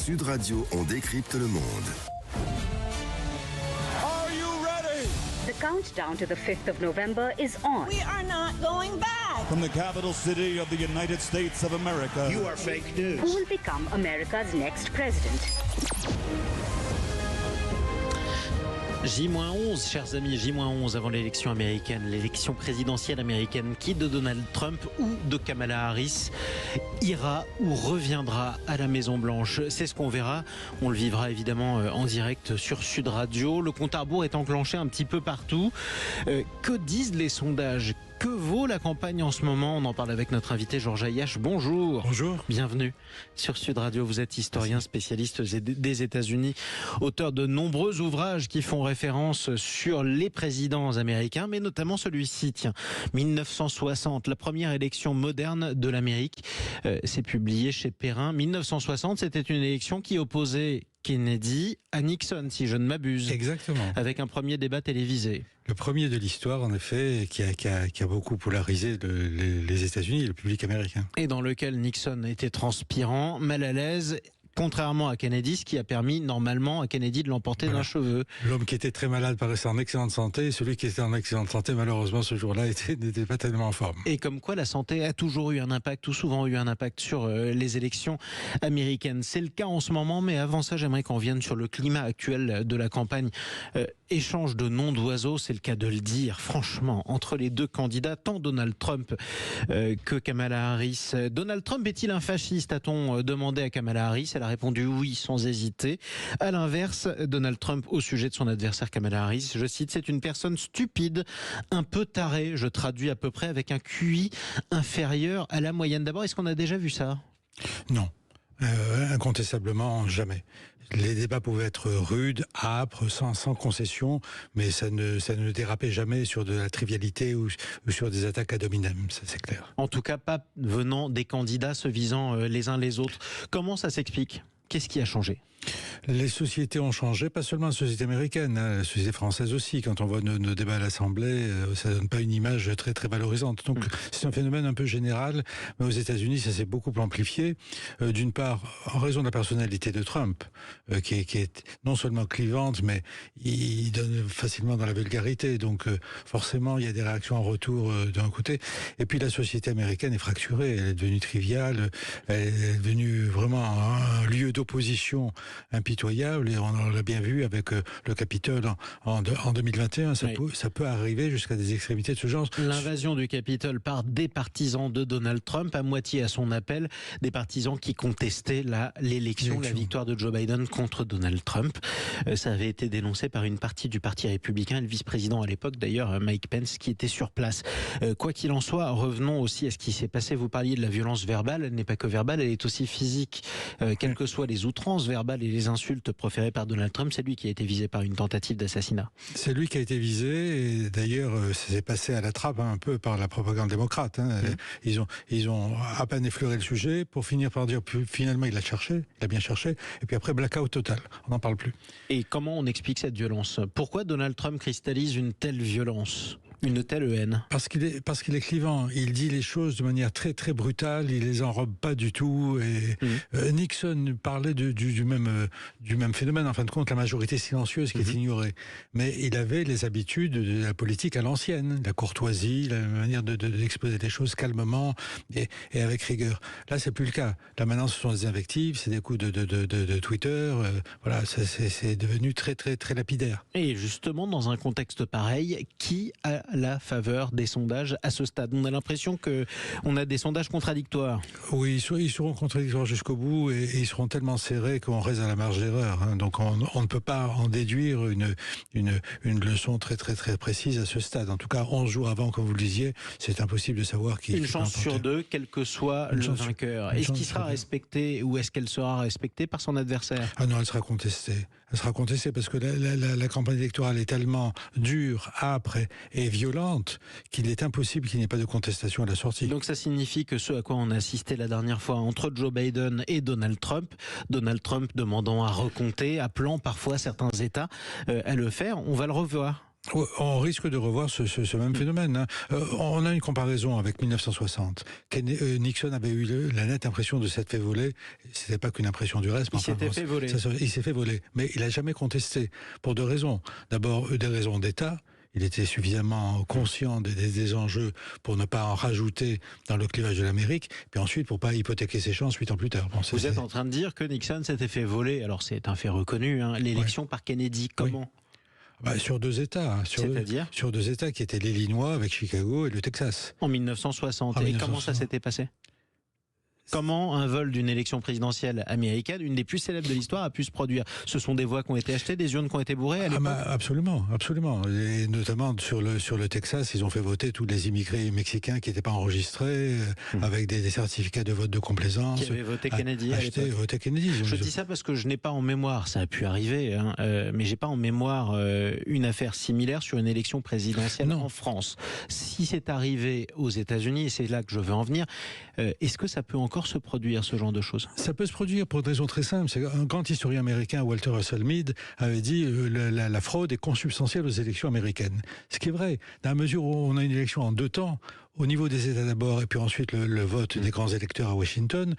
Sud Radio, on décrypte le monde. Are you ready? The countdown to the 5th of November is on. We are not going back. From the capital city of the United States of America. You are fake news. Who will become America's next president? J-11, chers amis, J-11 avant l'élection américaine, l'élection présidentielle américaine. Qui de Donald Trump ou de Kamala Harris ira ou reviendra à la Maison-Blanche? C'est ce qu'on verra. On le vivra évidemment en direct sur Sud Radio. Le compte à rebours est enclenché un petit peu partout. Que disent les sondages? Que vaut la campagne en ce moment? On en parle avec notre invité Georges Ayache. Bonjour. Bonjour. Bienvenue sur Sud Radio. Vous êtes historien spécialiste des États-Unis, auteur de nombreux ouvrages qui font référence sur les présidents américains, mais notamment celui-ci, 1960, la première élection moderne de l'Amérique. C'est publié chez Perrin. 1960, c'était une élection qui opposait Kennedy à Nixon, si je ne m'abuse. Exactement. Avec un premier débat télévisé. Le premier de l'histoire, en effet, qui a beaucoup polarisé les États-Unis et le public américain. Et dans lequel Nixon était transpirant, mal à l'aise, contrairement à Kennedy, ce qui a permis normalement à Kennedy de l'emporter d'un cheveu. L'homme qui était très malade paraissait en excellente santé, et celui qui était en excellente santé, malheureusement, ce jour-là, n'était pas tellement en forme. Et comme quoi la santé a toujours eu un impact, ou souvent eu un impact sur les élections américaines. C'est le cas en ce moment, mais avant ça, j'aimerais qu'on vienne sur le climat actuel de la campagne. Échange de noms d'oiseaux, c'est le cas de le dire, franchement, entre les deux candidats, tant Donald Trump que Kamala Harris. Donald Trump est-il un fasciste, a-t-on demandé à Kamala Harris? Elle a répondu oui, sans hésiter. À l'inverse, Donald Trump, au sujet de son adversaire Kamala Harris, je cite, c'est une personne stupide, un peu tarée, je traduis à peu près, avec un QI inférieur à la moyenne. D'abord, est-ce qu'on a déjà vu ça? Non. Incontestablement, jamais. Les débats pouvaient être rudes, âpres, sans concession, mais ça ne dérapait jamais sur de la trivialité ou sur des attaques ad hominem, ça c'est clair. En tout cas, pas venant des candidats se visant les uns les autres. Comment ça s'explique? Qu'est-ce qui a changé? Les sociétés ont changé, pas seulement la société américaine, la société française aussi. Quand on voit nos débats à l'Assemblée, ça donne pas une image très très valorisante. Donc c'est un phénomène un peu général, mais aux États-Unis ça s'est beaucoup amplifié. D'une part, en raison de la personnalité de Trump, qui est non seulement clivante, mais il donne facilement dans la vulgarité. Donc forcément, il y a des réactions en retour d'un côté. Et puis la société américaine est fracturée, elle est devenue triviale, elle est devenue vraiment un lieu d'opposition impitoyable, et on l'a bien vu avec le Capitole en 2021, ça peut arriver jusqu'à des extrémités de ce genre. L'invasion du Capitole par des partisans de Donald Trump, à moitié à son appel, des partisans qui contestaient l'élection, la victoire de Joe Biden contre Donald Trump. Ça avait été dénoncé par une partie du Parti républicain, le vice-président à l'époque d'ailleurs, Mike Pence, qui était sur place. Quoi qu'il en soit, revenons aussi à ce qui s'est passé. Vous parliez de la violence verbale, elle n'est pas que verbale, elle est aussi physique. Quelles que soient les outrances verbales et les insultes proférées par Donald Trump, c'est lui qui a été visé par une tentative d'assassinat. C'est lui qui a été visé, et d'ailleurs ça s'est passé à la trappe un peu par la propagande démocrate. Ils ont à peine effleuré le sujet pour finir par dire finalement il a bien cherché, et puis après blackout total, on n'en parle plus. Et comment on explique cette violence? Pourquoi Donald Trump cristallise une telle violence? Une telle haine? Parce qu'il est clivant. Il dit les choses de manière très très brutale. Il les enrobe pas du tout. Et Nixon parlait du même phénomène. En fin de compte, la majorité silencieuse qui est ignorée. Mais il avait les habitudes de la politique à l'ancienne, la courtoisie, la manière d'exposer les choses calmement et avec rigueur. Là, c'est plus le cas. Là, maintenant, ce sont des invectives, c'est des coups de Twitter. Voilà, c'est devenu très très très lapidaire. Et justement, dans un contexte pareil, qui a la faveur des sondages à ce stade? On a l'impression qu'on a des sondages contradictoires. Oui, ils seront contradictoires jusqu'au bout, et ils seront tellement serrés qu'on reste à la marge d'erreur. Donc on ne peut pas en déduire une leçon très très très précise à ce stade. En tout cas, 11 jours avant, comme vous le disiez, c'est impossible de savoir qui... Une chance sur deux, quel que soit le vainqueur. Est-ce qu'il sera respecté, ou est-ce qu'elle sera respectée par son adversaire? Ah non, elle sera contestée. Elle sera contestée parce que la campagne électorale est tellement dure, âpre et violente qu'il est impossible qu'il n'y ait pas de contestation à la sortie. Donc ça signifie que ce à quoi on a assisté la dernière fois entre Joe Biden et Donald Trump demandant à recompter, appelant parfois certains États à le faire, on va le revoir. On risque de revoir ce même phénomène. Hein. On a une comparaison avec 1960. Nixon avait eu la nette impression de s'être fait voler. C'était pas qu'une impression du reste. Il s'était fait voler. Il s'est fait voler. Mais il a jamais contesté. Pour deux raisons. D'abord, des raisons d'État. Il était suffisamment conscient des enjeux pour ne pas en rajouter dans le clivage de l'Amérique, puis ensuite pour pas hypothéquer ses chances 8 ans plus tard. Bon, vous êtes en train de dire que Nixon s'était fait voler, alors c'est un fait reconnu, hein, l'élection par Kennedy, comment ? Sur deux États, C'est-à-dire sur deux États qui étaient l'Illinois avec Chicago et le Texas. En 1960. Et comment ça s'était passé ? Comment un vol d'une élection présidentielle américaine, une des plus célèbres de l'histoire, a pu se produire ? Ce sont des voix qui ont été achetées, des urnes qui ont été bourrées à l'époque ? Absolument. Et notamment sur le Texas, ils ont fait voter tous les immigrés mexicains qui n'étaient pas enregistrés, avec des certificats de vote de complaisance. Qui avaient voté Kennedy à l'époque. Voté Kennedy. Je dis ça parce que je n'ai pas en mémoire, ça a pu arriver, hein, mais j'ai pas en mémoire une affaire similaire sur une élection présidentielle en France. Si c'est arrivé aux États-Unis, et c'est là que je veux en venir, est-ce que ça peut encore se produire, ce genre de choses ? Ça peut se produire pour une raison très simple. C'est un grand historien américain, Walter Russell Mead, avait dit la fraude est consubstantielle aux élections américaines. Ce qui est vrai, dans la mesure où on a une élection en 2 temps, au niveau des États d'abord, et puis ensuite le vote des grands électeurs à Washington,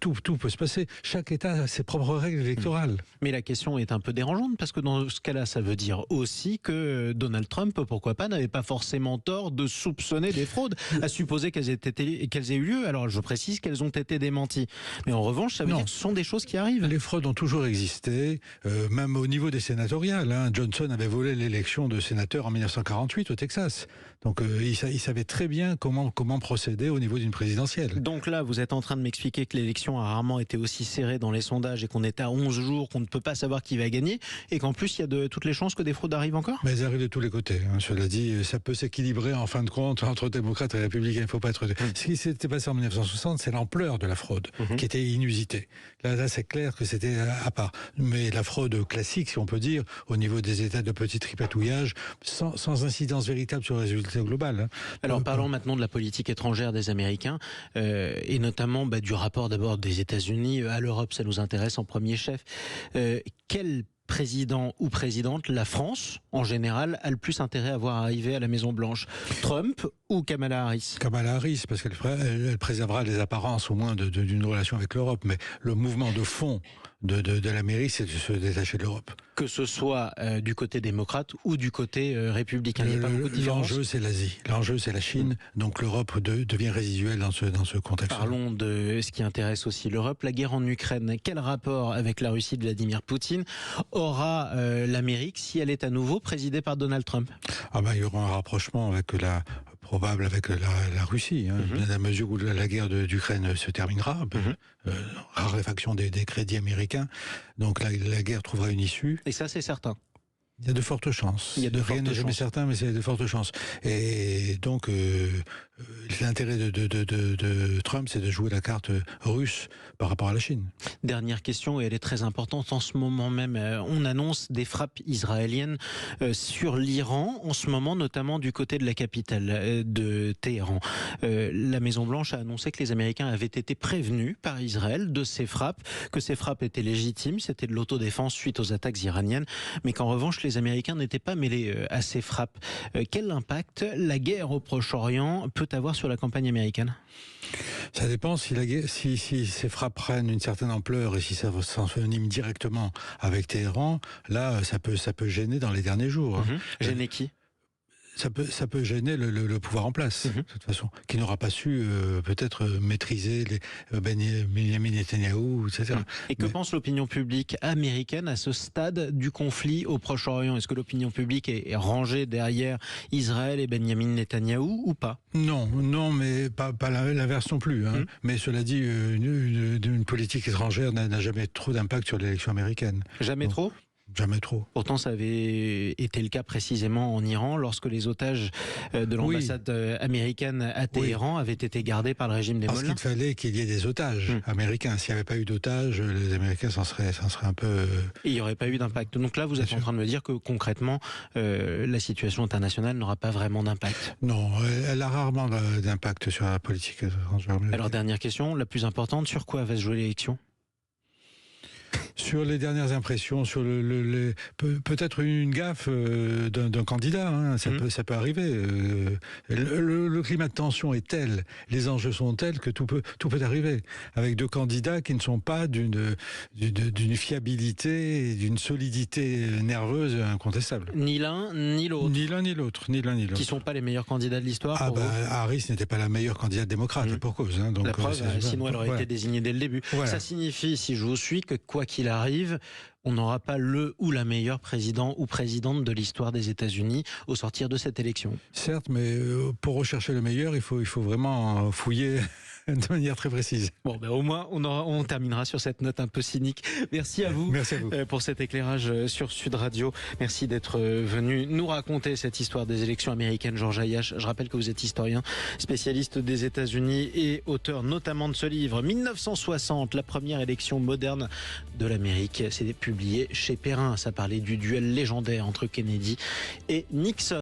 tout peut se passer. Chaque État a ses propres règles électorales. Mais la question est un peu dérangeante, parce que dans ce cas-là, ça veut dire aussi que Donald Trump, pourquoi pas, n'avait pas forcément tort de soupçonner des fraudes, à supposer qu'elles aient eu lieu. Alors je précise qu'elles ont été démenties. Mais en revanche, ça veut dire que ce sont des choses qui arrivent. Les fraudes ont toujours existé, même au niveau des sénatoriales. Hein. Johnson avait volé l'élection de sénateur en 1948 au Texas. Donc il savait très bien comment procéder au niveau d'une présidentielle. Donc là, vous êtes en train de m'expliquer que l'élection a rarement été aussi serrée dans les sondages et qu'on est à 11 jours, qu'on ne peut pas savoir qui va gagner, et qu'en plus, il y a de toutes les chances que des fraudes arrivent encore ? Mais elles arrivent de tous les côtés. Hein. Cela dit, ça peut s'équilibrer en fin de compte entre démocrates et républicains. Il faut pas être... Ce qui s'était passé en 1960, c'est l'ampleur de la fraude, qui était inusitée. Là c'est clair que c'était à part. Mais la fraude classique, si on peut dire, au niveau des États de petit tripatouillage, sans incidence véritable sur le résultat global. Hein. Alors parlons maintenant de la politique étrangère des Américains, et notamment du rapport d'abord des États-Unis à l'Europe, ça nous intéresse en premier chef. Quel président ou présidente la France, en général, a le plus intérêt à voir arriver à la Maison-Blanche ? Trump ou Kamala Harris ? Kamala Harris, parce qu'elle préservera les apparences au moins d'une relation avec l'Europe, mais le mouvement de fond de l'Amérique, c'est de se détacher de l'Europe. Que ce soit du côté démocrate ou du côté républicain, il n'y a pas beaucoup de différence. L'enjeu, c'est l'Asie. L'enjeu, c'est la Chine. Donc l'Europe devient résiduelle dans ce contexte. Parlons de ce qui intéresse aussi l'Europe, la guerre en Ukraine. Quel rapport avec la Russie de Vladimir Poutine aura l'Amérique si elle est à nouveau présidée par Donald Trump ? Il y aura un rapprochement avec la Russie, hein, dans la mesure où la guerre d'Ukraine se terminera, raréfaction des crédits américains, donc la guerre trouvera une issue. Et ça, c'est certain. Il y a de fortes chances. Rien n'est jamais certain, mais il y a de fortes chances. Et donc, l'intérêt de Trump, c'est de jouer la carte russe par rapport à la Chine. Dernière question, et elle est très importante. En ce moment même, on annonce des frappes israéliennes sur l'Iran, en ce moment, notamment du côté de la capitale, de Téhéran. La Maison-Blanche a annoncé que les Américains avaient été prévenus par Israël de ces frappes, que ces frappes étaient légitimes, c'était de l'autodéfense suite aux attaques iraniennes, mais qu'en revanche, les Américains n'étaient pas mêlés à ces frappes. Quel impact la guerre au Proche-Orient peut avoir sur la campagne américaine ? Ça dépend si ces frappes prennent une certaine ampleur et si ça s'envenime directement avec Téhéran. Là, ça peut gêner dans les derniers jours. Gêner qui ? Ça peut gêner le pouvoir en place, de toute façon, qui n'aura pas su peut-être maîtriser les Benjamin Netanyahou, etc. Et que pense l'opinion publique américaine à ce stade du conflit au Proche-Orient ? Est-ce que l'opinion publique est rangée derrière Israël et Benjamin Netanyahou ou pas ? Non, mais pas l'inverse non plus. Hein. Mais cela dit, une politique étrangère n'a jamais trop d'impact sur l'élection américaine. Jamais trop ? Jamais trop. Pourtant, ça avait été le cas précisément en Iran, lorsque les otages de l'ambassade américaine à Téhéran avaient été gardés par le régime des Mollahs. Parce qu'il fallait qu'il y ait des otages américains. S'il n'y avait pas eu d'otages, les Américains s'en seraient un peu... Et il n'y aurait pas eu d'impact. Donc là, vous êtes en train de me dire que concrètement, la situation internationale n'aura pas vraiment d'impact. Non, elle a rarement d'impact sur la politique étrangère américaine. Alors, dernière question, la plus importante, sur quoi va se jouer l'élection ? Sur les dernières impressions, sur peut-être une gaffe d'un candidat, hein, ça peut arriver. Le climat de tension est tel, les enjeux sont tels que tout peut arriver. Avec deux candidats qui ne sont pas d'une fiabilité, d'une solidité nerveuse incontestable. Ni l'un ni l'autre. Ni l'un ni l'autre. Qui sont pas les meilleurs candidats de l'histoire. Harris n'était pas la meilleure candidate démocrate, pour cause. Hein, donc, la preuve, sinon elle aurait été désignée dès le début. Voilà. Ça signifie, si je vous suis, que quoi qu'il arrive, on n'aura pas le ou la meilleure président ou présidente de l'histoire des États-Unis au sortir de cette élection. Certes, mais pour rechercher le meilleur, il faut vraiment fouiller de manière très précise. Bon, au moins, on terminera sur cette note un peu cynique. Merci à vous, pour cet éclairage sur Sud Radio. Merci d'être venu nous raconter cette histoire des élections américaines, Georges Ayache. Je rappelle que vous êtes historien, spécialiste des États-Unis et auteur notamment de ce livre 1960, la première élection moderne de l'Amérique. C'est publié chez Perrin. Ça parlait du duel légendaire entre Kennedy et Nixon.